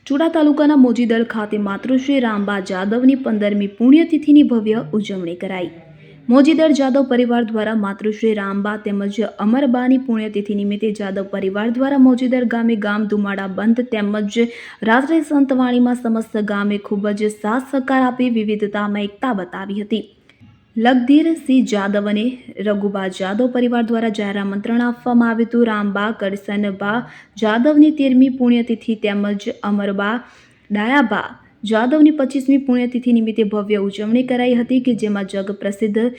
ચુડા તાલુકાના મોજીદળ ખાતે માતૃશ્રી રામબા જાદવની 15મી પુણ્યતિથિની ભવ્ય ઉજવણી કરાઈ। મોજીદળ જાદવ પરિવાર દ્વારા માતૃશ્રી રામબા તેમજ અમરબાની પુણ્યતિથિ નિમિત્તે જાદવ પરિવાર દ્વારા મોજીદળ ગામે ગામ ધુમાડા બંધ તેમજ રાત્રે સંતવાણીમાં સમસ્ત ગામે ખૂબ જ સાથ સહકાર આપી વિવિધતામાં એકતા બતાવી હતી। લખધીરસિંહ જાદવ અને રઘુબા જાદવ પરિવાર દ્વારા જાહેર આમંત્રણ આપવામાં આવ્યું હતું। રામબા કરસનબા જાદવની 13મી પુણ્યતિથિ તેમજ અમરબા ડાયાબા જાદવની 25મી પુણ્યતિથિ નિમિત્તે ભવ્ય ઉજવણી કરાઈ હતી કે જેમાં જગ પ્રસિદ્ધ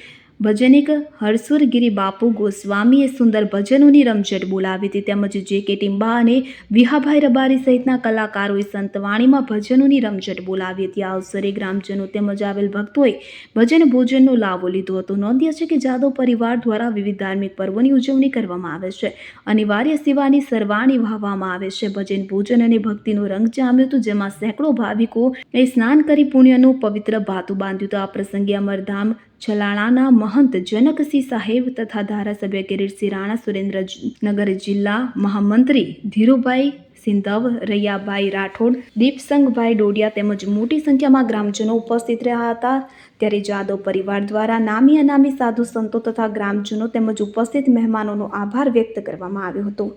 ભજનિક હરસુરગીરી બાપુ ગોસ્વામીએ સુંદર ભજનોની રમઝટ બોલાવી હતી તેમજ જે.કે. ટીમ્બા અને વિહાભાઈ રબારી સહિતના કલાકારોએ સંતવાણીમાં ભજનોની રમઝટ બોલાવી હતી। આ અવસરે ગ્રામજનો તેમજ આવેલ ભક્તોએ ભજન ભોજનનો લાવો લીધો હતો। નોંધ્ય છે કે જાદવ પરિવાર દ્વારા વિવિધ ધાર્મિક પર્વોની ઉજવણી કરવામાં આવે છે। અનિવાર્ય સેવાની સરવાણી વહાવવામાં આવે છે। ભજન ભોજન અને ભક્તિનો રંગ જામ્યો હતો જેમાં સેંકડો ભાવિકોએ સ્નાન કરી પુણ્યનું પવિત્ર ભાતું બાંધ્યું હતું। આ પ્રસંગે અમરધામ છલાણાના મહંત જનકસિંહ સાહેબ તથા ધારાસભ્ય કિરીટસિંહ રાણા, સુરેન્દ્રનગર જિલ્લા મહામંત્રી ધીરુભાઈ સિંધવ, રૈયાભાઈ રાઠોડ, દીપસંગભાઈ ડોડિયા તેમજ મોટી સંખ્યામાં ગ્રામજનો ઉપસ્થિત રહ્યા હતા। ત્યારે જાદવ પરિવાર દ્વારા નામી અનામી સાધુ સંતો તથા ગ્રામજનો તેમજ ઉપસ્થિત મહેમાનોનો આભાર વ્યક્ત કરવામાં આવ્યો હતો।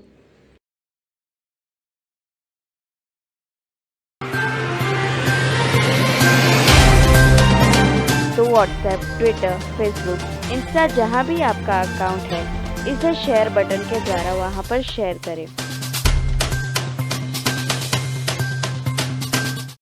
तो व्हाट्सएप, ट्विटर, फेसबुक, इंस्टा जहाँ भी आपका अकाउंट है, इसे शेयर बटन के द्वारा वहाँ पर शेयर करें।